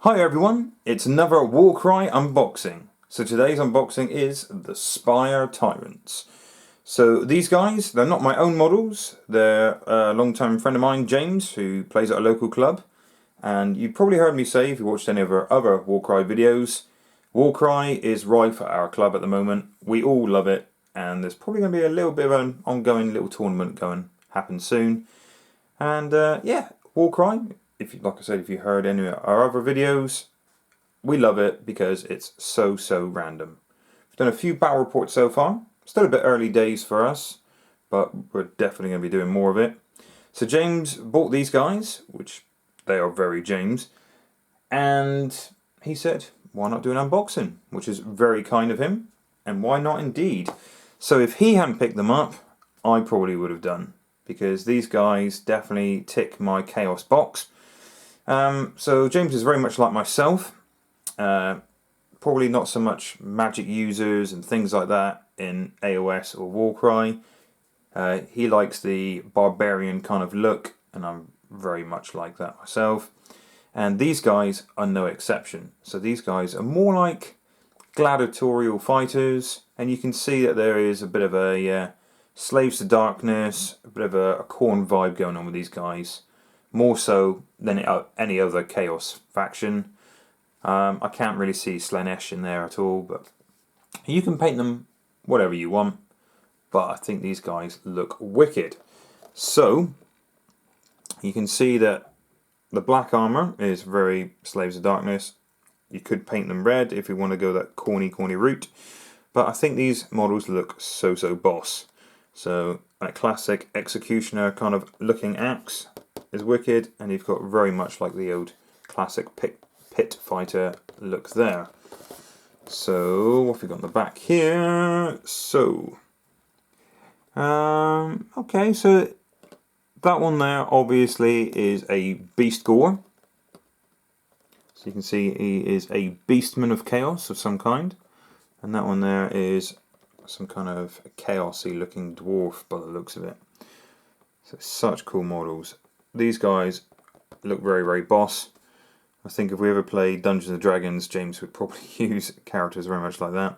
Hi everyone, it's another Warcry unboxing. So today's unboxing is the Spire Tyrants. So these guys, they're not my own models, they're a long-time friend of mine, James, who plays at a local club. And you probably heard me say, if you watched any of our other Warcry videos, Warcry is rife at our club at the moment. We all love it, and there's probably going to be a little bit of an ongoing little tournament happen soon. And yeah, Warcry, like I said, if you heard any of our other videos, we love it because it's so random. We've done a few battle reports so far. Still a bit early days for us, but we're definitely going to be doing more of it. So James bought these guys, which they are very James, and he said, why not do an unboxing? Which is very kind of him, and why not indeed? So if he hadn't picked them up, I probably would have done, because these guys definitely tick my Chaos box. So James is very much like myself, probably not so much magic users and things like that in AOS or Warcry. He likes the barbarian kind of look, and I'm very much like that myself. And these guys are no exception. So these guys are more like gladiatorial fighters, and you can see that there is a bit of a Slaves to Darkness, a bit of a Khorne vibe going on with these guys. More so than any other Chaos faction. I can't really see Slaanesh in there at all, but you can paint them whatever you want. But I think these guys look wicked. So, you can see that the black armor is very Slaves of Darkness. You could paint them red if you want to go that corny route. But I think these models look so boss. So, that classic Executioner kind of looking axe is wicked, and you've got very much like the old classic pit fighter look there. So what have we got on the back here? So okay, so that one there obviously is a Beast Gore. So you can see he is a Beastman of Chaos of some kind, and that one there is some kind of chaosy looking dwarf by the looks of it. So such cool models. These guys look very boss. I think if we ever play Dungeons and Dragons, James would probably use characters very much like that.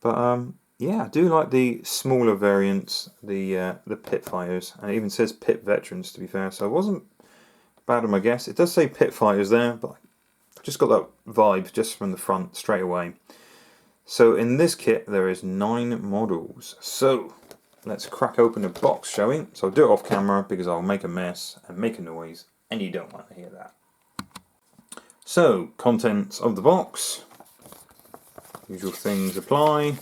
But yeah, I do like the smaller variants, the pit fighters, and it even says pit veterans to be fair. So it wasn't bad on my guess. It does say pit fighters there, but I just got that vibe just from the front straight away. So in this kit there is 9 models. So let's crack open the box, shall we? So I'll do it off camera because I'll make a mess and make a noise, and you don't want to hear that. So, contents of the box. Usual things apply.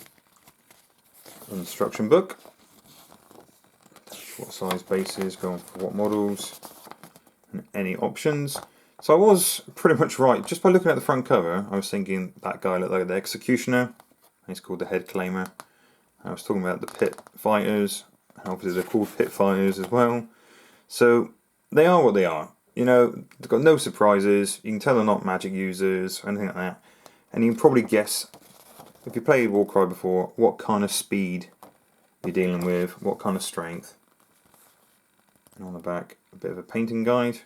Instruction book. What size bases, going for what models, and any options. So I was pretty much right. Just by looking at the front cover, I was thinking that guy looked like the Executioner. He's called the Head Claimer. I was talking about the pit fighters, and obviously they're called pit fighters as well. So they are what they are. You know, they've got no surprises. You can tell they're not magic users or anything like that. And you can probably guess, if you played Warcry before, what kind of speed you're dealing with, what kind of strength. And on the back, a bit of a painting guide.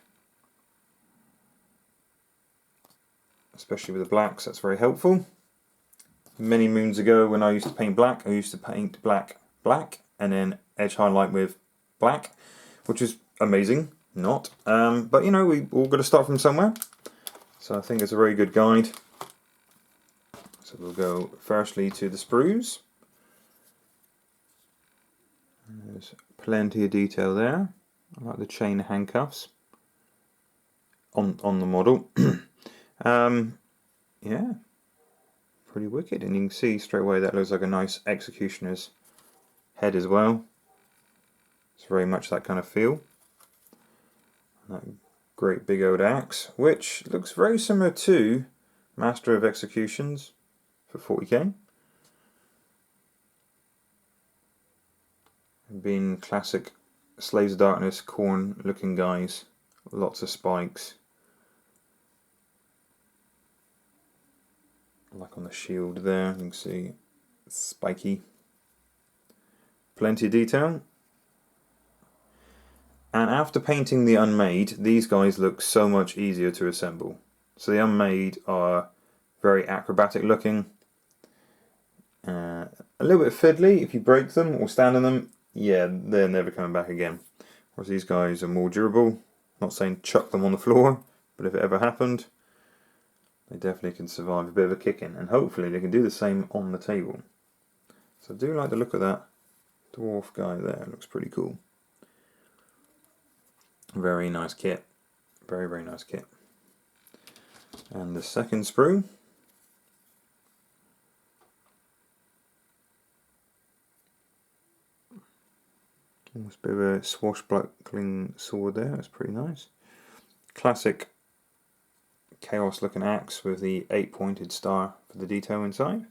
Especially with the blacks, that's very helpful. Many moons ago when I used to paint black, I used to paint black and then edge highlight with black, which is amazing. Not, but you know, we all got to start from somewhere. So I think it's a very good guide. So we'll go firstly to the sprues. There's plenty of detail there. I like the chain handcuffs on the model. Yeah. Pretty wicked, and you can see straight away that looks like a nice Executioner's head as well. It's very much that kind of feel. And that great big old axe, which looks very similar to Master of Executions for 40k. And being classic Slaves of Darkness, Khorne looking guys, lots of spikes. Like on the shield there, you can see it's spiky. Plenty of detail. And after painting the unmade, these guys look so much easier to assemble. So the unmade are very acrobatic looking. A little bit fiddly if you break them or stand on them. Yeah, they're never coming back again. Whereas these guys are more durable. Not saying chuck them on the floor, but if it ever happened, they definitely can survive a bit of a kicking. And hopefully they can do the same on the table. So I do like the look of that dwarf guy there. It looks pretty cool. Very nice kit. Very, very nice kit. And the second sprue. Almost a bit of a swashbuckling sword there. That's pretty nice. Classic chaos looking axe with the 8-pointed star for the detail inside.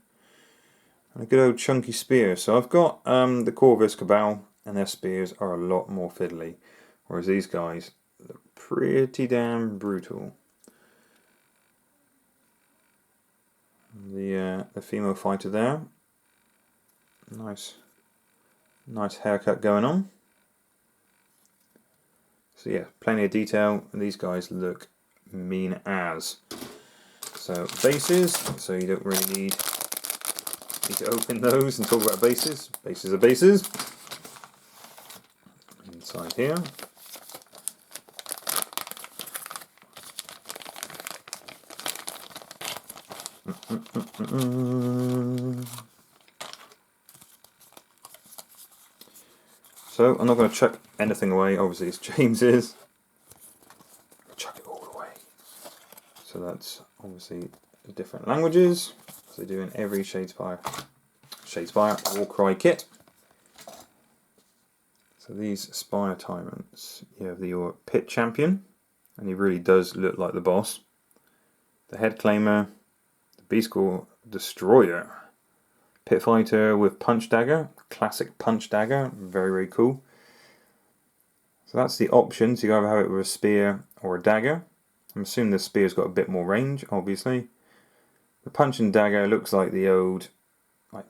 And a good old chunky spear. So I've got the Corvus Cabal, and their spears are a lot more fiddly. Whereas these guys look pretty damn brutal. The female fighter there. Nice haircut going on. So yeah, plenty of detail, and these guys look mean as. So bases, so you don't really need to open those and talk about bases. Bases are bases. Inside here. So I'm not going to chuck anything away, obviously it's James's. Chuck it all away. So that's obviously the different languages, as they do in every Shadespire Warcry kit. So these Spire Tyrants, you have your pit champion, and he really does look like the boss. The head claimer, the Beastcore Destroyer, pit fighter with punch dagger, classic punch dagger, very, very cool. So that's the options. You either have it with a spear or a dagger. I'm assuming the spear's got a bit more range, obviously. The punch and dagger looks like the old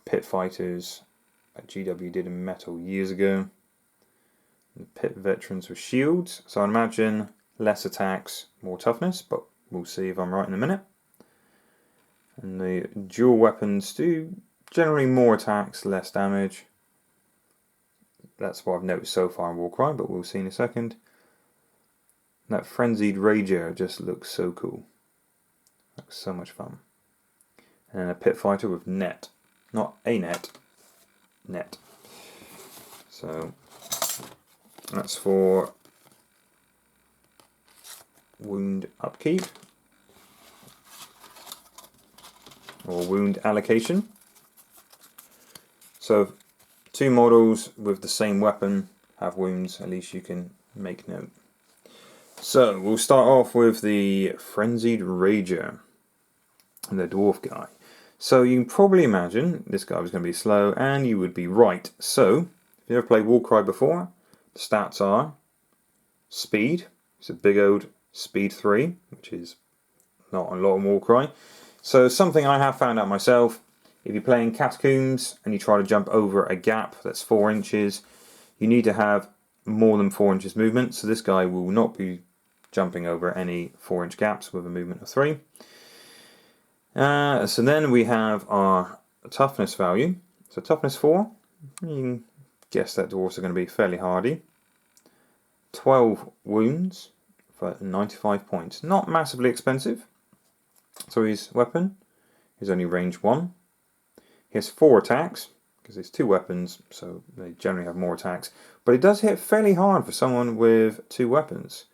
pit fighters that GW did in metal years ago. The pit veterans with shields. So I imagine less attacks, more toughness, but we'll see if I'm right in a minute. And the dual weapons do generally more attacks, less damage. That's what I've noticed so far in Warcry, but we'll see in a second. That Frenzied Rager just looks so cool. Looks so much fun. And then a pit fighter with net. Not a net, net. So that's for wound upkeep. Or wound allocation. So 2 models with the same weapon have wounds, at least you can make note. So we'll start off with the Frenzied Rager, the dwarf guy. So you can probably imagine this guy was going to be slow, and you would be right. So if you ever played Warcry before, the stats are speed. It's a big old speed 3, which is not a lot in Warcry. So something I have found out myself. If you're playing Catacombs and you try to jump over a gap that's 4 inches, you need to have more than 4 inches movement. So this guy will not be jumping over any 4-inch gaps with a movement of 3. So then we have our toughness value. So toughness 4. You can guess that dwarves are going to be fairly hardy. 12 wounds for 95 points. Not massively expensive. So his weapon is only range 1. He has 4 attacks, because there's 2 weapons, so they generally have more attacks. But it does hit fairly hard for someone with 2 weapons.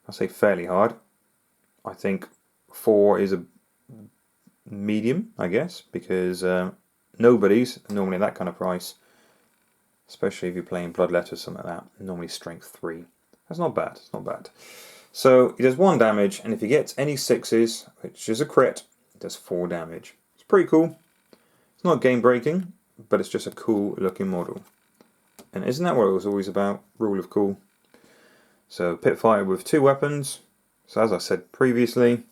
I say fairly hard. I think 4 is a medium, I guess, because nobody's normally that kind of price, especially if you're playing Bloodletter or something like that. Normally strength 3. That's not bad, it's not bad. So he does 1 damage, and if he gets any 6s, which is a crit, it does 4 damage. It's pretty cool. It's not game breaking, but it's just a cool looking model. And isn't that what it was always about? Rule of cool. So pit fighter with 2 weapons. So as I said previously,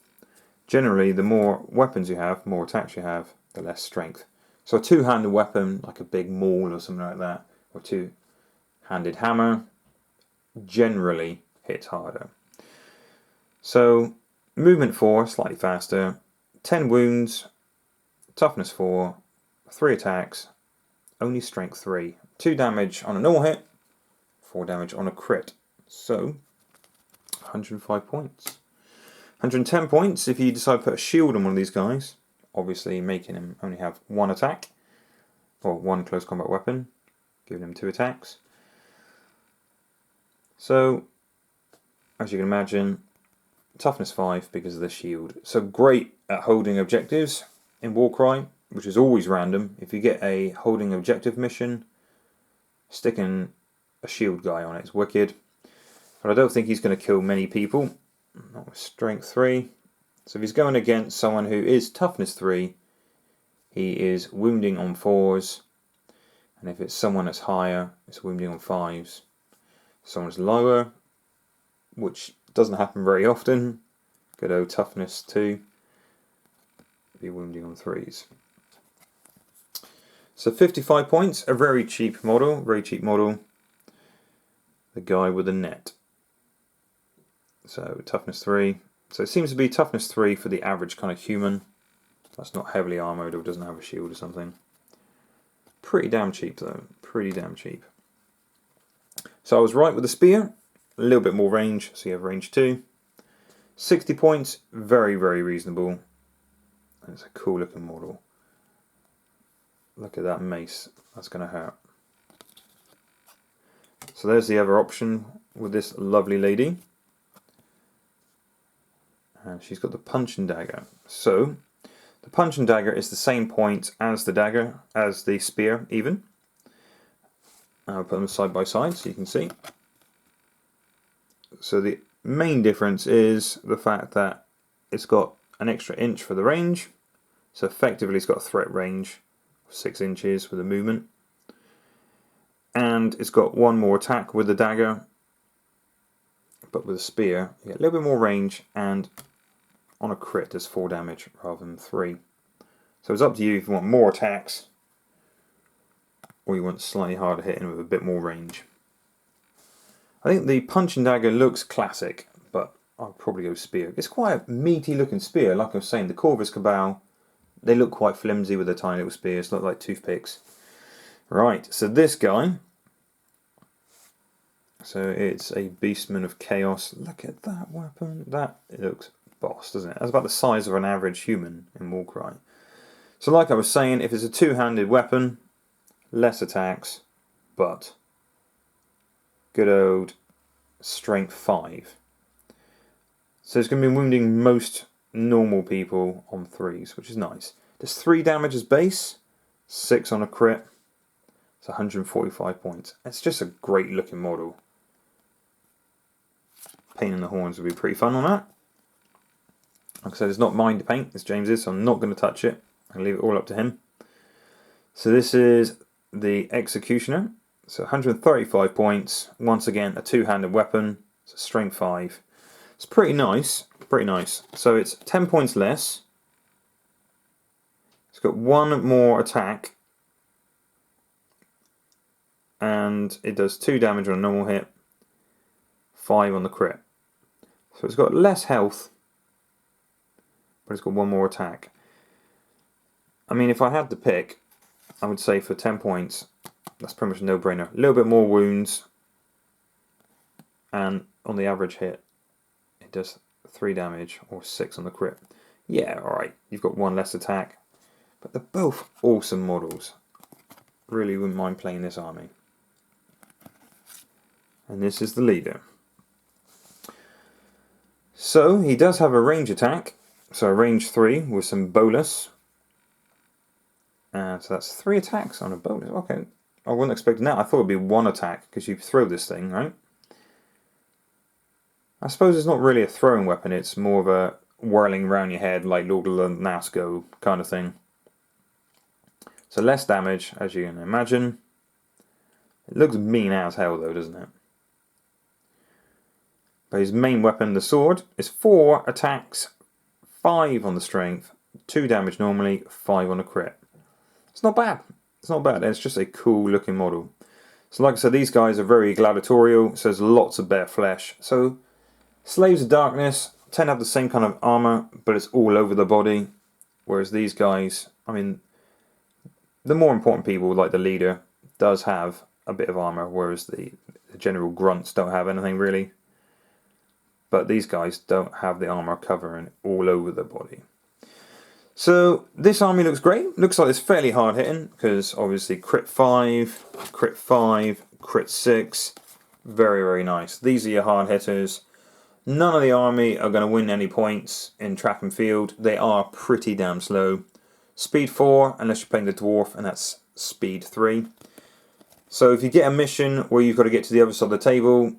generally the more weapons you have, more attacks you have, the less strength. So a 2-handed weapon, like a big maul or something like that, or 2-handed hammer, generally hits harder. So movement 4, slightly faster, 10 wounds, toughness 4, 3 attacks, only strength 3. 2 damage on a normal hit, 4 damage on a crit. So, 105 points. 110 points if you decide to put a shield on one of these guys, obviously making him only have 1 attack, or 1 close combat weapon, giving him 2 attacks. So, as you can imagine, toughness 5 because of the shield. So great at holding objectives in Warcry, which is always random. If you get a holding objective mission, sticking a shield guy on it is wicked. But I don't think he's going to kill many people. Not with strength 3. So if he's going against someone who is toughness 3, he is wounding on 4s. And if it's someone that's higher, it's wounding on 5s. Someone's lower, which doesn't happen very often. Good old toughness 2. Be wounding on 3s. So 55 points, a very cheap model, The guy with the net. So toughness 3. So it seems to be toughness 3 for the average kind of human. That's not heavily armoured or doesn't have a shield or something. Pretty damn cheap though, pretty damn cheap. So I was right with the spear, a little bit more range, so you have range 2. 60 points, very, very reasonable. And it's a cool looking model. Look at that mace, that's going to hurt. So there's the other option with this lovely lady. And she's got the punch and dagger. So, the punch and dagger is the same point as the dagger, as the spear even. I'll put them side by side so you can see. So the main difference is the fact that it's got an extra inch for the range. So effectively it's got a threat range of 6 inches with the movement. And it's got 1 more attack with the dagger. But with a spear you get a little bit more range, and on a crit there's 4 damage rather than 3. So it's up to you if you want more attacks or you want slightly harder hitting with a bit more range. I think the punch and dagger looks classic, but I'll probably go spear. It's quite a meaty looking spear, like I was saying. The Corvus Cabal, they look quite flimsy with their tiny little spears, look like toothpicks. Right, so this guy, so it's a Beastman of Chaos. Look at that weapon. That looks boss, doesn't it? That's about the size of an average human in Warcry. So like I was saying, if it's a two-handed weapon, less attacks, but good old strength 5. So it's going to be wounding most normal people on 3s, which is nice. Does 3 damage as base, 6 on a crit. It's 145 points. It's just a great looking model. Painting the horns would be pretty fun on that. Like I said, it's not mine to paint, it's James's, so I'm not going to touch it. I'll leave it all up to him. So this is the Executioner. So 135 points. Once again, a two-handed weapon. It's a strength 5. It's pretty nice. Pretty nice. So it's 10 points less. It's got 1 more attack. And it does 2 damage on a normal hit. 5 on the crit. So it's got less health. But it's got 1 more attack. I mean, if I had to pick, I would say for 10 points, that's pretty much a no-brainer. A little bit more wounds, and on the average hit, it does 3 damage, or 6 on the crit. Yeah, alright, you've got 1 less attack, but they're both awesome models. Really wouldn't mind playing this army. And this is the leader. So, he does have a range attack, so a range 3 with some bolus. So that's 3 attacks on a bonus. Okay, I wasn't expecting that. I thought it would be 1 attack because you throw this thing, right? I suppose it's not really a throwing weapon. It's more of a whirling around your head like Lord of the Nasco kind of thing. So less damage, as you can imagine. It looks mean as hell though, doesn't it? But his main weapon, the sword, is 4 attacks, 5 on the strength, 2 damage normally, 5 on a crit. It's not bad. It's not bad. It's just a cool looking model. So like I said, these guys are very gladiatorial, so there's lots of bare flesh. So Slaves of Darkness, tend to have the same kind of armor, but it's all over the body. Whereas these guys, I mean, the more important people, like the leader, does have a bit of armor, whereas the general grunts don't have anything really. But these guys don't have the armor covering all over the body. So this army looks great. Looks like it's fairly hard hitting, because obviously crit 5, crit 6. Very, very nice. These are your hard hitters. None of the army are going to win any points in track and field. They are pretty damn slow. Speed 4, unless you're playing the dwarf, and that's speed 3. So if you get a mission where you've got to get to the other side of the table,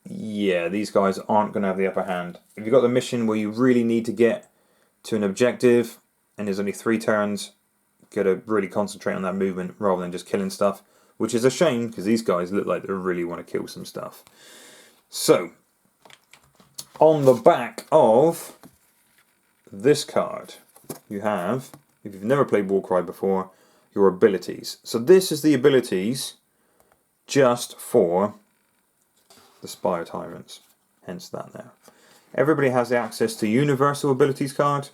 yeah, these guys aren't going to have the upper hand. If you've got the mission where you really need to get to an objective, and there's only 3 turns, got to really concentrate on that movement rather than just killing stuff, which is a shame because these guys look like they really want to kill some stuff. So, on the back of this card, you have, if you've never played Warcry before, your abilities. So this is the abilities just for the Spire Tyrants, hence that there. Everybody has the access to Universal Abilities card,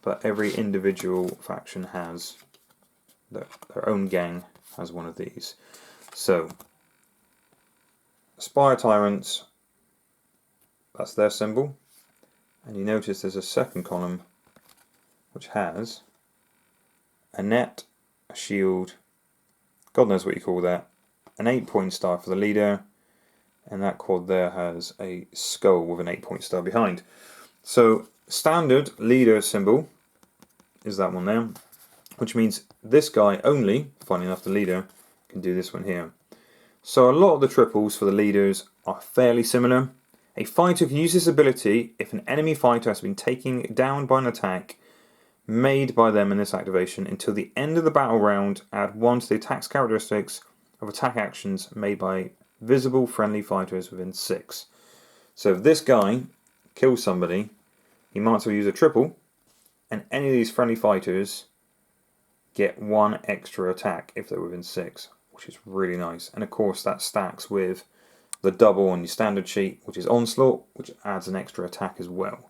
but every individual faction has their own gang has one of these. So, Spire Tyrants, that's their symbol. And you notice there's a second column which has a net, a shield, God knows what you call that, an 8-point star for the leader, and that quad there has a skull with an 8-point star behind. So, standard leader symbol is that one there, which means this guy only, funny enough the leader, can do this one here. So a lot of the triples for the leaders are fairly similar. A fighter can use this ability if an enemy fighter has been taken down by an attack made by them in this activation. Until the end of the battle round, add 1 to the attack's characteristics of attack actions made by visible friendly fighters within 6. So if this guy kills somebody, he might as well use a triple, and any of these friendly fighters get 1 extra attack if they're within 6, which is really nice. And of course that stacks with the double on your standard sheet, which is Onslaught, which adds an extra attack as well,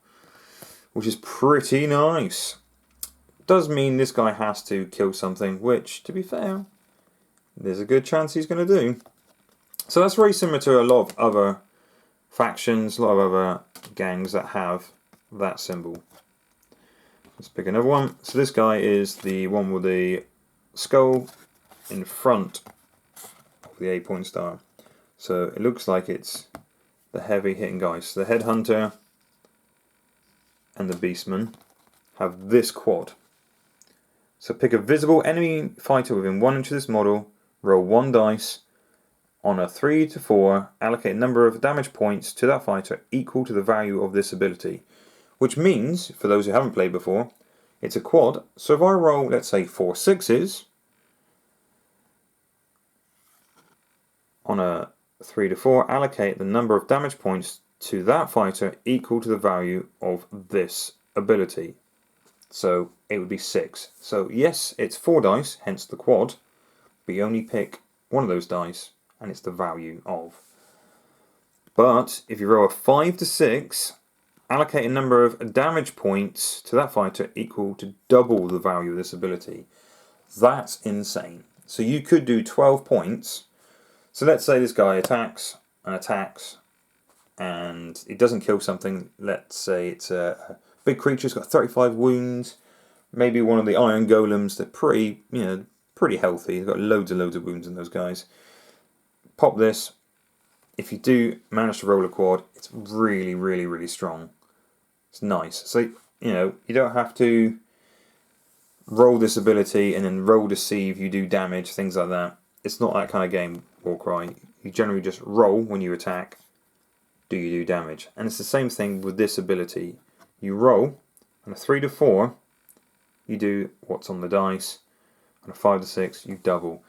which is pretty nice. Does mean this guy has to kill something, which, to be fair, there's a good chance he's going to do. So that's very similar to a lot of other factions, a lot of other gangs that have that symbol. Let's pick another one. So this guy is the one with the skull in front of the 8-point star. So it looks like it's the heavy hitting guys. So the Headhunter and the Beastman have this quad. So pick a visible enemy fighter within 1 inch of this model, roll 1 dice. On a 3 to 4, allocate a number of damage points to that fighter equal to the value of this ability. Which means, for those who haven't played before, it's a quad. So if I roll, let's say, 4 6s, on a 3 to 4, allocate the number of damage points to that fighter equal to the value of this ability. So it would be 6. So yes, it's 4 dice, hence the quad, but you only pick one of those dice, and it's the value of. But if you roll a 5 to 6, allocate a number of damage points to that fighter equal to double the value of this ability. That's insane. So you could do 12 points. So let's say this guy attacks and attacks, and it doesn't kill something. Let's say it's a big creature, it's got 35 wounds. Maybe one of the iron golems that pretty healthy. They've got loads and loads of wounds in those guys. Pop this. If you do manage to roll a quad, it's really, really, really strong. It's nice. So, you don't have to roll this ability and then roll to see if you do damage, things like that. It's not that kind of game, Warcry. You generally just roll when you attack. Do you do damage? And it's the same thing with this ability. You roll, on a 3 to 4, you do what's on the dice. On a 5 to 6, you double.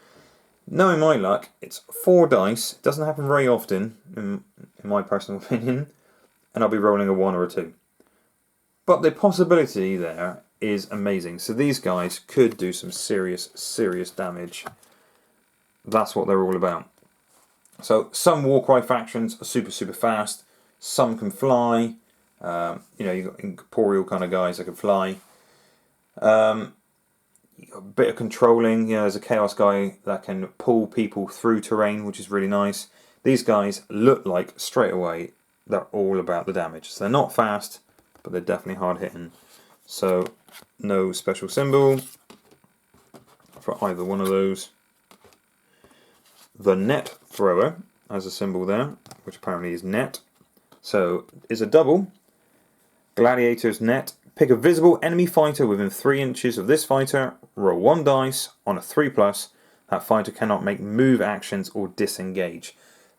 Knowing my luck, it's 4 dice. It doesn't happen very often, in my personal opinion. And I'll be rolling a 1 or a 2. But the possibility there is amazing. So these guys could do some serious, serious damage. That's what they're all about. So some Warcry factions are super, super fast. Some can fly. You know, you've got incorporeal kind of guys that can fly. You've got a bit of controlling. You know, there's a chaos guy that can pull people through terrain, which is really nice. These guys look like straight away they're all about the damage. So they're not fast, but they're definitely hard hitting. So no special symbol for either one of those. The net thrower has a symbol there, which apparently is net. So it's a double. Gladiator's net. Pick a visible enemy fighter within 3 inches of this fighter. Roll 1 dice. On a 3+, that fighter cannot make move actions or disengage.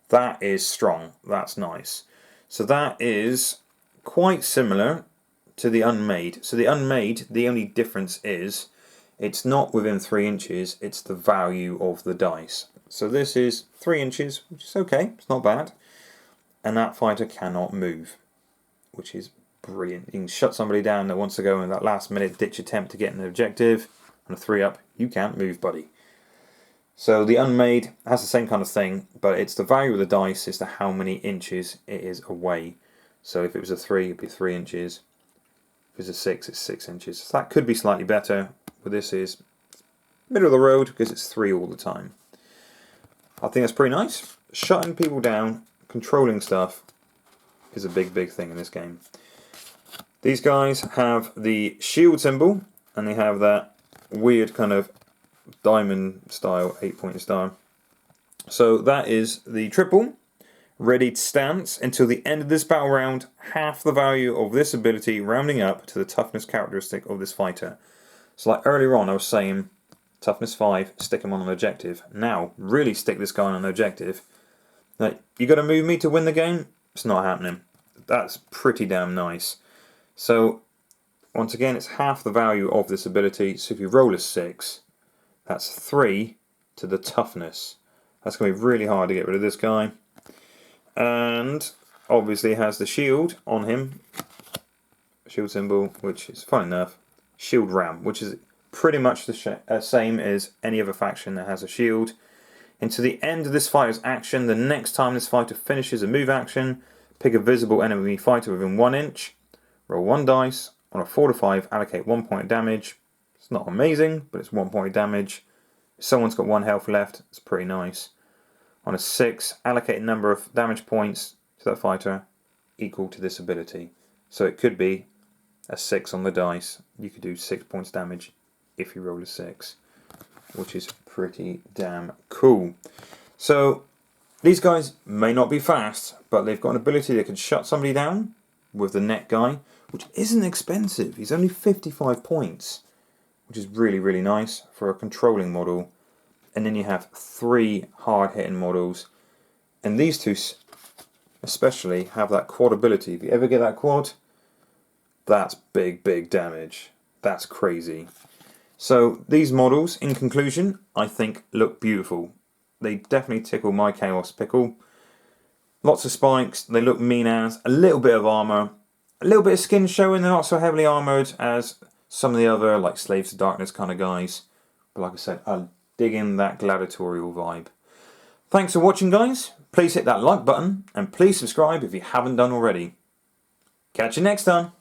That is strong. That's nice. So that is quite similar to the unmade. So the unmade, the only difference is it's not within 3 inches, it's the value of the dice. So this is 3 inches, which is okay, it's not bad. And that fighter cannot move, which is brilliant. You can shut somebody down that wants to go in that last minute ditch attempt to get an objective. On a 3-up, you can't move, buddy. So the unmade has the same kind of thing, but it's the value of the dice as to how many inches it is away. So if it was a 3, it'd be 3 inches. If it's a 6, it's 6 inches. So that could be slightly better, but this is middle of the road because it's 3 all the time. I think that's pretty nice. Shutting people down, controlling stuff is a big, big thing in this game. These guys have the shield symbol, and they have that weird kind of diamond style 8-pointer star. So that is the triple. Ready to stance. Until the end of this battle round, half the value of this ability rounding up to the toughness characteristic of this fighter. So like earlier on I was saying toughness 5, stick him on an objective. Now really stick this guy on an objective. Like, you got to move me to win the game? It's not happening. That's pretty damn nice. So once again, it's half the value of this ability. So if you roll a 6, that's 3 to the toughness. That's going to be really hard to get rid of this guy. And obviously it has the shield on him. Shield symbol, which is fun enough. Shield ram, which is pretty much the same as any other faction that has a shield. Until the end of this fighter's action, the next time this fighter finishes a move action, pick a visible enemy fighter within 1 inch. Roll 1 dice. On a 4 to 5, allocate 1 point of damage. It's not amazing, but it's 1 point of damage. If someone's got 1 health left, it's pretty nice. On a 6, allocate a number of damage points to that fighter equal to this ability. So it could be a 6 on the dice. You could do 6 points damage if you roll a 6, which is pretty damn cool. So these guys may not be fast, but they've got an ability that can shut somebody down with the net guy, which isn't expensive. He's only 55 points, which is really, really nice for a controlling model. And then you have 3 hard-hitting models. And these two especially have that quad ability. If you ever get that quad, that's big, big damage. That's crazy. So these models, in conclusion, I think look beautiful. They definitely tickle my chaos pickle. Lots of spikes. They look mean as. A little bit of armour. A little bit of skin showing. They're not so heavily armoured as some of the other, like Slaves to Darkness kind of guys. But like I said, I dig in that gladiatorial vibe. Thanks for watching, guys. Please hit that like button and please subscribe if you haven't done already. Catch you next time.